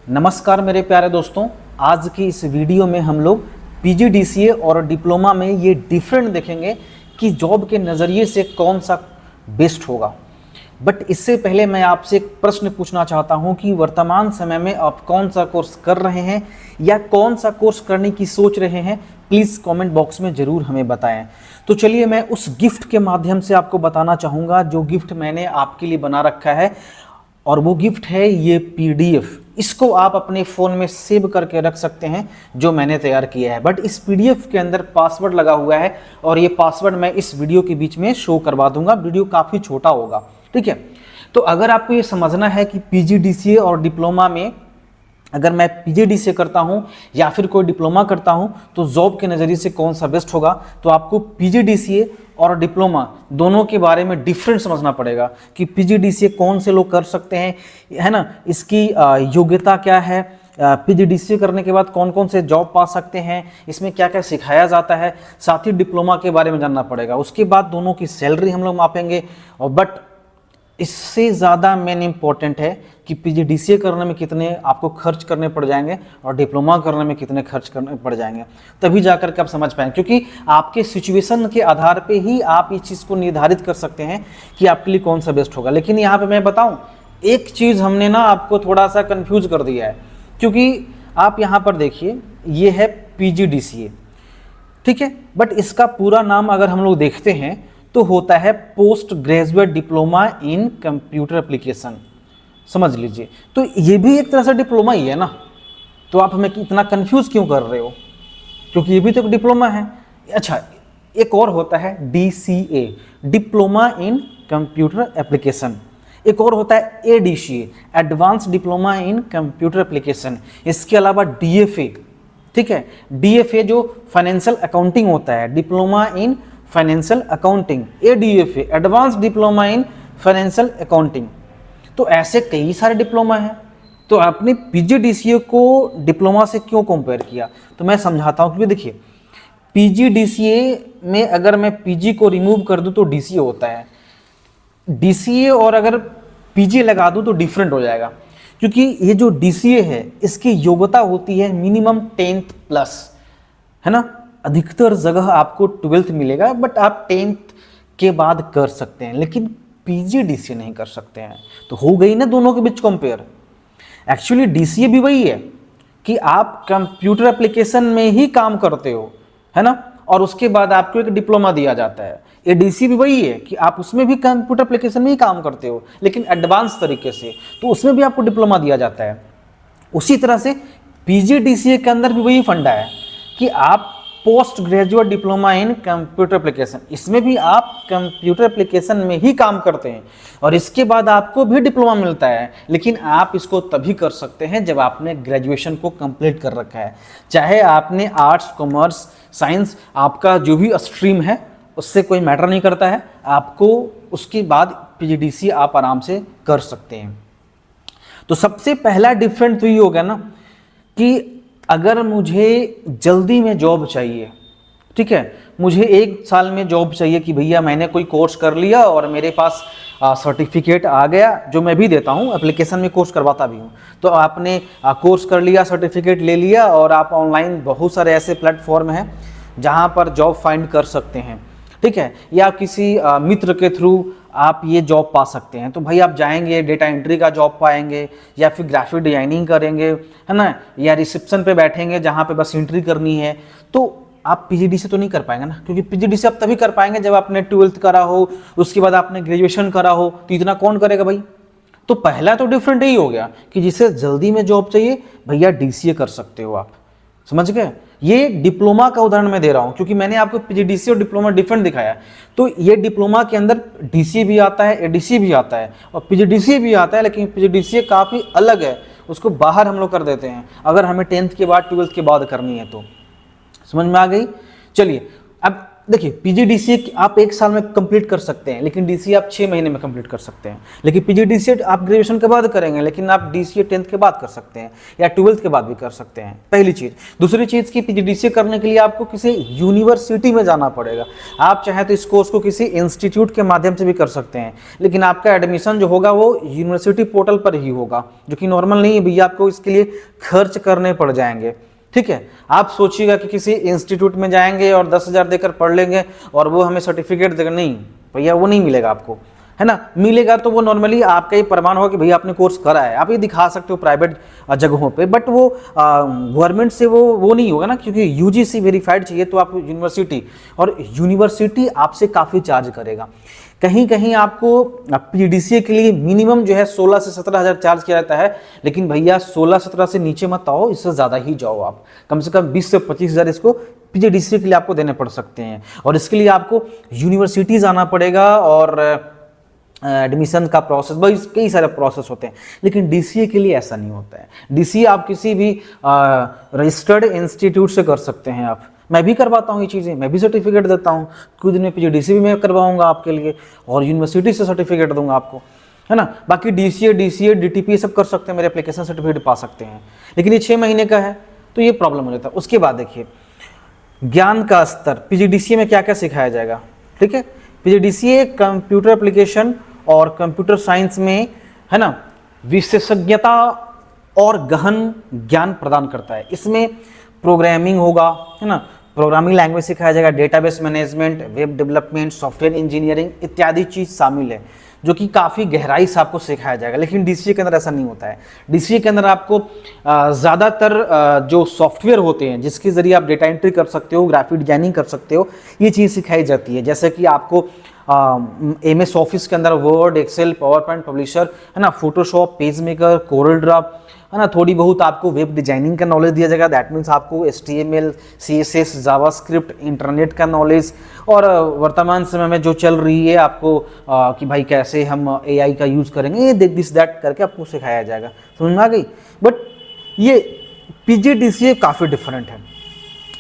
नमस्कार मेरे प्यारे दोस्तों, आज की इस वीडियो में हम लोग पीजीडीसीए और डिप्लोमा में ये डिफरेंट देखेंगे कि जॉब के नज़रिए से कौन सा बेस्ट होगा। बट इससे पहले मैं आपसे एक प्रश्न पूछना चाहता हूं कि वर्तमान समय में आप कौन सा कोर्स कर रहे हैं या कौन सा कोर्स करने की सोच रहे हैं, प्लीज़ कमेंट बॉक्स में ज़रूर हमें बताएं। तो चलिए मैं उस गिफ्ट के माध्यम से आपको बताना चाहूँगा जो गिफ्ट मैंने आपके लिए बना रखा है, और वो गिफ्ट है ये पीडीएफ। इसको आप अपने फ़ोन में सेव करके रख सकते हैं जो मैंने तैयार किया है। बट इस पीडीएफ के अंदर पासवर्ड लगा हुआ है और ये पासवर्ड मैं इस वीडियो के बीच में शो करवा दूंगा। वीडियो काफ़ी छोटा होगा, ठीक है। तो अगर आपको ये समझना है कि पीजीडीसीए और डिप्लोमा में अगर मैं पीजीडीसीए करता हूं या फिर कोई डिप्लोमा करता हूं तो जॉब के नज़रिए से कौन सा बेस्ट होगा, तो आपको पीजीडीसीए और डिप्लोमा दोनों के बारे में डिफरेंट समझना पड़ेगा कि पीजीडीसीए कौन से लोग कर सकते हैं, है ना, इसकी योग्यता क्या है, पीजीडीसीए करने के बाद कौन कौन से जॉब पा सकते हैं, इसमें क्या क्या सिखाया जाता है, साथ ही डिप्लोमा के बारे में जानना पड़ेगा। उसके बाद दोनों की सैलरी हम लोग मापेंगे। और बट इससे ज़्यादा मेन इम्पॉर्टेंट है कि पीजीडीसीए करने में कितने आपको खर्च करने पड़ जाएंगे और डिप्लोमा करने में कितने खर्च करने पड़ जाएंगे, तभी जाकर के आप समझ पाएंगे। क्योंकि आपके सिचुएशन के आधार पे ही आप इस चीज़ को निर्धारित कर सकते हैं कि आपके लिए कौन सा बेस्ट होगा। लेकिन यहाँ पे मैं बताऊँ, एक चीज़ हमने ना आपको थोड़ा सा कन्फ्यूज कर दिया है, क्योंकि आप यहाँ पर देखिए ये है पीजीडीसीए, ठीक है, बट इसका पूरा नाम अगर हम लोग देखते हैं तो होता है post graduate diploma in computer application. समझ लीजिए, तो ये भी एक तरह से डिप्लोमा ही है ना। तो आप हमें इतना कंफ्यूज क्यों कर रहे हो, क्योंकि ये भी तो डिप्लोमा है। अच्छा, एक और होता है DCA, diploma in computer application. एक और होता है एडीसीए, एडवांस डिप्लोमा इन कंप्यूटर एप्लीकेशन। इसके अलावा डीएफए, ठीक है, डीएफए जो फाइनेंशियल अकाउंटिंग होता है, diploma in financial accounting, ADFA, advance diploma in financial accounting. तो ऐसे कई सारे डिप्लोमा हैं। तो आपने पीजीडीसीए को डिप्लोमा से क्यों कंपेयर किया, तो मैं समझाता हूँ। क्योंकि देखिए, पीजीडीसीए में अगर मैं पीजी को रिमूव कर दूँ तो डीसीए होता है, डीसीए और अगर पीजी लगा दूँ तो डिफरेंट हो जाएगा। क्योंकि ये जो डीसीए है इसकी योग्यता होती है मिनिमम 10th प्लस, है ना। अधिकतर जगह आपको 12th मिलेगा, बट आप 10th के बाद कर सकते हैं, लेकिन पीजीडीसीए नहीं कर सकते हैं। तो हो गई ना दोनों के बीच कंपेयर। एक्चुअली डीसीए भी वही है कि आप कंप्यूटर एप्लीकेशन में ही काम करते हो, है ना, और उसके बाद आपको एक डिप्लोमा दिया जाता है। ये डीसीए भी वही है कि आप उसमें भी कंप्यूटर एप्लीकेशन में ही काम करते हो, लेकिन एडवांस तरीके से, तो उसमें भी आपको डिप्लोमा दिया जाता है। उसी तरह से पीजीडीसीए के अंदर भी वही फंडा है कि आप post graduate diploma in computer application, इसमें भी आप कंप्यूटर एप्लीकेशन में ही काम करते हैं और इसके बाद आपको भी डिप्लोमा मिलता है। लेकिन आप इसको तभी कर सकते हैं जब आपने ग्रेजुएशन को कंप्लीट कर रखा है। चाहे आपने आर्ट्स, कॉमर्स, साइंस, आपका जो भी स्ट्रीम है उससे कोई मैटर नहीं करता है, आपको उसके बाद पीजीडीसीए आप आराम से कर सकते हैं। तो सबसे पहला डिफरेंट तो ये होगा ना कि अगर मुझे जल्दी में जॉब चाहिए, ठीक है, मुझे 1 साल में जॉब चाहिए कि भैया मैंने कोई कोर्स कर लिया और मेरे पास सर्टिफिकेट आ गया, जो मैं भी देता हूँ, एप्लीकेशन में कोर्स करवाता भी हूँ। तो आपने कोर्स कर लिया, सर्टिफिकेट ले लिया और आप ऑनलाइन बहुत सारे ऐसे प्लेटफॉर्म हैं जहाँ पर जॉब फाइंड कर सकते हैं, ठीक है, या किसी मित्र के थ्रू आप ये जॉब पा सकते हैं। तो भाई आप जाएंगे, डेटा एंट्री का जॉब पाएंगे या फिर ग्राफिक डिजाइनिंग करेंगे, है ना, या रिसेप्शन पे बैठेंगे जहाँ पे बस एंट्री करनी है, तो आप पीजीडीसीए तो नहीं कर पाएंगे ना। क्योंकि पीजीडीसीए आप तभी कर पाएंगे जब आपने 12th करा हो, उसके बाद आपने ग्रेजुएशन करा हो, तो इतना कौन करेगा भाई। तो पहला तो डिफरेंट यही हो गया कि जिसे जल्दी में जॉब चाहिए भैया डीसीए कर सकते हो आप, समझ गए। ये डिप्लोमा का उदाहरण मैं दे रहा हूं क्योंकि मैंने आपको पीजीडीसीए और डिप्लोमा डिफरेंट दिखाया। तो ये डिप्लोमा के अंदर डीसीए भी आता है, एडीसीए भी आता है और पीजीडीसीए भी आता है, लेकिन पीजीडीसीए काफ़ी अलग है, उसको बाहर हम लोग कर देते हैं अगर हमें 10th के बाद 12th के बाद करनी है तो। समझ में आ गई। चलिए अब देखिए पीजीडीसीए आप 1 साल में कंप्लीट कर सकते हैं, लेकिन डीसीए आप 6 महीने में कंप्लीट कर सकते हैं। लेकिन पीजीडीसीए आप ग्रेजुएशन के बाद करेंगे, लेकिन आप डीसीए 10th के बाद कर सकते हैं या 12th के बाद भी कर सकते हैं, पहली चीज़। दूसरी चीज़ की पीजीडीसीए करने के लिए आपको किसी यूनिवर्सिटी में जाना पड़ेगा। आप चाहें तो इस कोर्स को किसी इंस्टीट्यूट के माध्यम से भी कर सकते हैं, लेकिन आपका एडमिशन जो होगा वो यूनिवर्सिटी पोर्टल पर ही होगा, जो कि नॉर्मल नहीं है भैया, आपको इसके लिए खर्च करने पड़ जाएंगे। ठीक है, आप सोचिएगा कि किसी इंस्टीट्यूट में जाएंगे और 10,000 देकर पढ़ लेंगे और वो हमें सर्टिफिकेट देगा, नहीं भैया वो नहीं मिलेगा आपको, है ना। मिलेगा तो वो नॉर्मली आपका ही प्रमाण होगा कि भैया आपने कोर्स करा है, आप ये दिखा सकते हो प्राइवेट जगहों पे, बट वो गवर्नमेंट से वो नहीं होगा ना, क्योंकि यूजीसी वेरीफाइड चाहिए। तो आप यूनिवर्सिटी, और यूनिवर्सिटी आपसे काफ़ी चार्ज करेगा। कहीं कहीं आपको पीजीडीसीए के लिए मिनिमम जो है 16 से 17,000 चार्ज किया जाता है, लेकिन भैया 16-17 से नीचे मत आओ, इससे ज़्यादा ही जाओ आप, कम से कम 20 से 25,000 इसको पीजीडीसीए के लिए आपको देने पड़ सकते हैं। और इसके लिए आपको यूनिवर्सिटीज़ आना पड़ेगा और एडमिशन का प्रोसेस, भाई कई सारे प्रोसेस होते हैं, लेकिन डीसीए के लिए ऐसा नहीं होता है। डीसीए आप किसी भी रजिस्टर्ड इंस्टीट्यूट से कर सकते हैं। आप, मैं भी करवाता हूँ ये चीज़ें, मैं भी सर्टिफिकेट देता हूँ, कुछ दिन में पीजीडीसीए भी मैं करवाऊँगा आपके लिए और यूनिवर्सिटी से सर्टिफिकेट दूंगा आपको, है ना। बाकी डीसीए डीटीपी सब कर सकते हैं, मेरे एप्लीकेशन सर्टिफिकेट पा सकते हैं, लेकिन ये 6 महीने का है तो ये प्रॉब्लम हो जाता है। उसके बाद देखिए ज्ञान का स्तर, पीजीडीसीए में क्या क्या सिखाया जाएगा। ठीक है, पीजीडीसीए कंप्यूटर एप्लीकेशन और कंप्यूटर साइंस में, है ना, विशेषज्ञता और गहन ज्ञान प्रदान करता है। इसमें प्रोग्रामिंग होगा, है ना, प्रोग्रामिंग लैंग्वेज सिखाया जाएगा, database management, web development, software engineering इत्यादि चीज़ शामिल है, जो कि काफ़ी गहराई से आपको सिखाया जाएगा। लेकिन डीसीए के अंदर ऐसा नहीं होता है। डीसीए के अंदर आपको ज़्यादातर जो सॉफ्टवेयर होते हैं जिसके ज़रिए आप डेटा एंट्री कर सकते हो, ग्राफिक डिजाइनिंग कर सकते हो, ये चीज़ सिखाई जाती है। जैसे कि आपको MS ऑफिस के अंदर Word, Excel, PowerPoint, Publisher, है ना, Photoshop, PageMaker, CorelDRAW, है ना, थोड़ी बहुत आपको वेब डिजाइनिंग का नॉलेज दिया जाएगा। दैट मीन्स आपको HTML, CSS, जावास्क्रिप्ट, इंटरनेट का नॉलेज, और वर्तमान समय में जो चल रही है आपको कि भाई कैसे हम AI का यूज़ करेंगे, ये दिस दैट करके आपको सिखाया जाएगा। समझ में आ गई। बट ये पीजीडीसीए काफ़ी डिफरेंट है,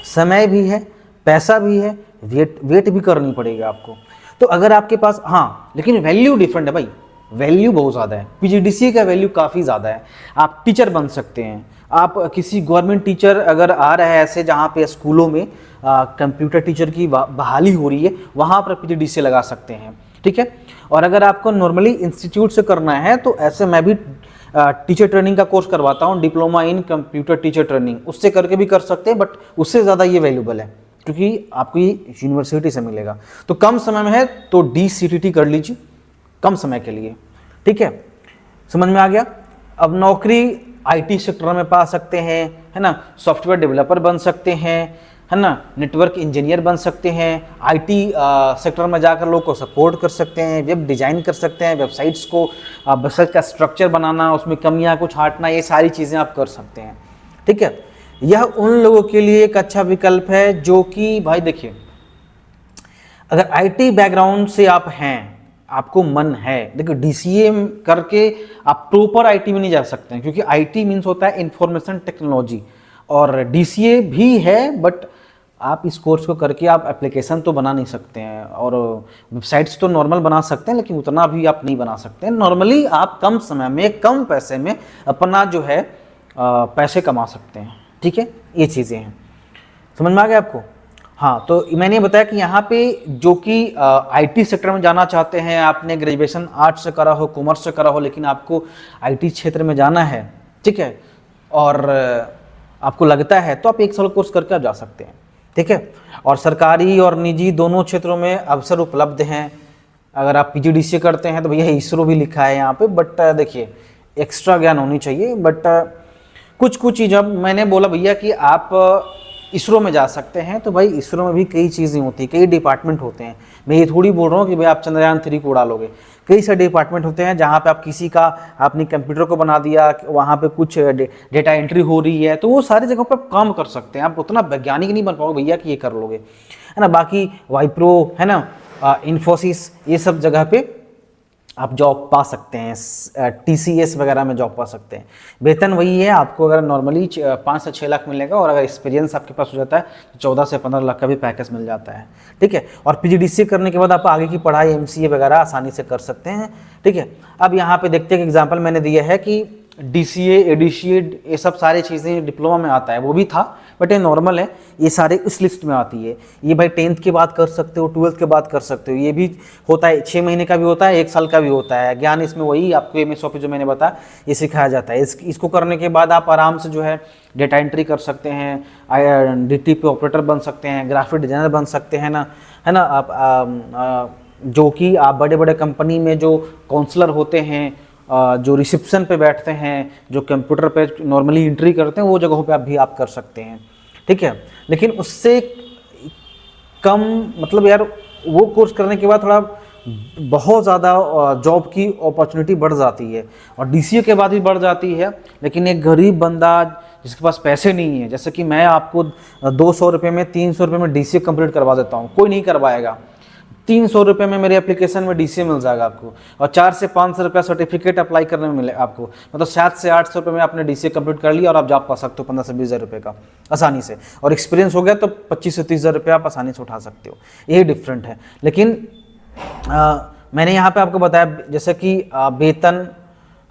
समय भी है, पैसा भी है, वेट भी करनी पड़ेगी आपको। तो अगर आपके पास, हाँ, लेकिन वैल्यू डिफरेंट है भाई, वैल्यू बहुत ज़्यादा है। पीजीडीसीए का वैल्यू काफ़ी ज़्यादा है। आप टीचर बन सकते हैं, आप किसी गवर्नमेंट टीचर अगर आ रहा है ऐसे जहाँ पे स्कूलों में कंप्यूटर टीचर की बहाली हो रही है, वहाँ पर पीजीडीसीए लगा सकते हैं। ठीक है, और अगर आपको नॉर्मली इंस्टीट्यूट से करना है तो ऐसे मैं भी टीचर ट्रेनिंग का कोर्स करवाता हूँ, diploma in computer teacher training, उससे करके भी कर सकते हैं, बट उससे ज़्यादा ये वैल्यूबल है क्योंकि आपको ये यूनिवर्सिटी से मिलेगा। तो कम समय में है तो DCTT कर लीजिए कम समय के लिए। ठीक है, समझ में आ गया। अब नौकरी IT सेक्टर में पा सकते हैं, है ना, सॉफ्टवेयर डेवलपर बन सकते हैं, है ना, नेटवर्क इंजीनियर बन सकते हैं, IT सेक्टर में जाकर लोग को सपोर्ट कर सकते हैं, वेब डिज़ाइन कर सकते हैं, वेबसाइट्स को, वेबसाइट का स्ट्रक्चर बनाना, उसमें कमियां कुछ हटाना, ये सारी चीज़ें आप कर सकते हैं। ठीक है, यह उन लोगों के लिए एक अच्छा विकल्प है जो कि भाई देखिए, अगर IT बैकग्राउंड से आप हैं, आपको मन है, देखिए DCA करके आप प्रॉपर IT में नहीं जा सकते हैं, क्योंकि IT मीन्स होता है इंफॉर्मेशन टेक्नोलॉजी, और DCA भी है, बट आप इस कोर्स को करके आप एप्लीकेशन तो बना नहीं सकते हैं, और वेबसाइट्स तो नॉर्मल बना सकते हैं, लेकिन उतना भी आप नहीं बना सकते हैं। नॉर्मली आप कम समय में, कम पैसे में अपना जो है पैसे कमा सकते हैं। ठीक है, ये चीज़ें हैं, समझ में आ गया आपको। हाँ, तो मैंने बताया कि यहाँ पे जो कि IT सेक्टर में जाना चाहते हैं, आपने ग्रेजुएशन आर्ट्स से करा हो, कॉमर्स से करा हो, लेकिन आपको IT क्षेत्र में जाना है, ठीक है, और आपको लगता है तो आप 1 साल कोर्स करके आप जा सकते हैं। ठीक है, और सरकारी और निजी दोनों क्षेत्रों में अवसर उपलब्ध हैं। अगर आप PGDCA करते हैं तो भैया ISRO भी लिखा है यहाँ पे, बट देखिए एक्स्ट्रा ज्ञान होनी चाहिए। बट कुछ चीज़, अब मैंने बोला भैया कि आप ISRO में जा सकते हैं, तो भाई ISRO में भी कई चीज़ें होती हैं, कई डिपार्टमेंट होते हैं। मैं ये थोड़ी बोल रहा हूँ कि भाई आप चंद्रयान 3 को उड़ा लोगे। कई सारे डिपार्टमेंट होते हैं जहाँ पे आप किसी का, आपने कंप्यूटर को बना दिया, वहाँ पे कुछ डेटा एंट्री हो रही है, तो वो सारी जगहों पर काम कर सकते हैं। आप उतना वैज्ञानिक नहीं बन पाओगे भैया कि ये कर लोगे, है ना। बाकी वाइप्रो, है ना, इन्फोसिस, ये सब जगह पे आप जॉब पा सकते हैं, TCS वगैरह में जॉब पा सकते हैं। वेतन वही है, आपको अगर नॉर्मली 5 से 6 लाख मिलेगा, और अगर एक्सपीरियंस आपके पास हो जाता है तो 14 से 15 लाख का भी पैकेज मिल जाता है, ठीक है। और PGDCA करने के बाद आप आगे की पढ़ाई MCA वगैरह आसानी से कर सकते हैं, ठीक है। अब यहाँ पे देखते हैं कि एग्जाम्पल मैंने दिया है कि DCA, ADCA ये सब सारी चीज़ें डिप्लोमा में आता है, वो भी था, बट ये नॉर्मल है, ये सारे इस लिस्ट में आती है। ये भाई 10th के बाद कर सकते हो, 12th के बाद कर सकते हो, ये भी होता है, 6 महीने का भी होता है, 1 साल का भी होता है। ज्ञान इसमें वही आपको MS ऑफिस जो मैंने बताया ये सिखाया जाता है। इसको करने के बाद आप आराम से जो है डेटा एंट्री कर सकते हैं, DTP ऑपरेटर बन सकते हैं, ग्राफिक डिजाइनर बन सकते हैं ना, है ना। आप जो कि आप बड़े बड़े कंपनी में जो काउंसलर होते हैं, जो रिसेप्शन पे बैठते हैं, जो कंप्यूटर पे नॉर्मली एंट्री करते हैं, वो जगहों पे भी आप कर सकते हैं, ठीक है। लेकिन उससे कम, मतलब यार वो कोर्स करने के बाद थोड़ा बहुत ज़्यादा जॉब की अपॉर्चुनिटी बढ़ जाती है, और DCA के बाद भी बढ़ जाती है। लेकिन एक गरीब बंदा जिसके पास पैसे नहीं है, जैसे कि मैं आपको 200 रुपये में, 300 रुपये में DCA कंप्लीट करवा देता हूँ, कोई नहीं करवाएगा। 300 रुपये में मेरे एप्लीकेशन में DCA मिल जाएगा आपको, और 4 से 500 रुपया सर्टिफिकेट अप्लाई करने में मिले आपको, मतलब 7 से 800 रुपये में आपने DCA कंप्लीट कर लिया और आप जॉब पा सकते हो 15 से 20 हज़ार रुपये का आसानी से, और एक्सपीरियंस हो गया तो 25 से 30 हज़ार रुपये आप आसानी से उठा सकते हो। यही डिफरेंट है। लेकिन मैंने यहाँ पे आपको बताया जैसे कि वेतन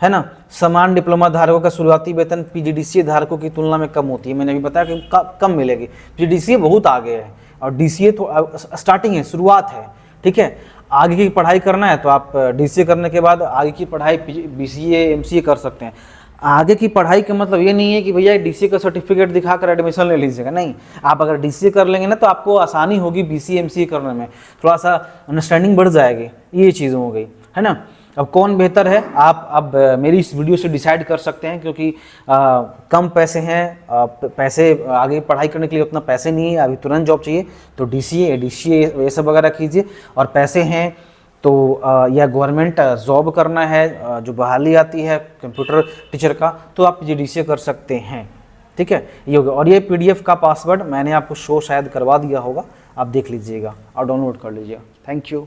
है ना, समान डिप्लोमा धारकों का शुरुआती वेतन PGDCA धारकों की तुलना में कम होती है। मैंने भी बताया कि कम मिलेगी, PGDCA बहुत आगे है और DCA तो स्टार्टिंग है, शुरुआत है, ठीक है। आगे की पढ़ाई करना है तो आप DCA करने के बाद आगे की पढ़ाई BCA MCA कर सकते हैं। आगे की पढ़ाई का मतलब ये नहीं है कि भैया DCA का सर्टिफिकेट दिखाकर एडमिशन ले लीजिएगा, नहीं। आप अगर DCA कर लेंगे ना तो आपको आसानी होगी BCA MCA करने में, थोड़ा सा अंडरस्टैंडिंग बढ़ जाएगी, ये चीज़ हो गई, है ना। अब कौन बेहतर है, आप अब मेरी इस वीडियो से डिसाइड कर सकते हैं, क्योंकि कम पैसे हैं, पैसे आगे पढ़ाई करने के लिए उतना पैसे नहीं है, अभी तुरंत जॉब चाहिए तो DCA ADCA ये सब वगैरह कीजिए, और पैसे हैं तो या गवर्नमेंट जॉब करना है, जो बहाली आती है कंप्यूटर टीचर का, तो आप DCA कर सकते हैं, ठीक है। ये हो गया। और ये PDF का पासवर्ड मैंने आपको शो शायद करवा दिया होगा, आप देख लीजिएगा और डाउनलोड कर लीजिएगा। Thank you.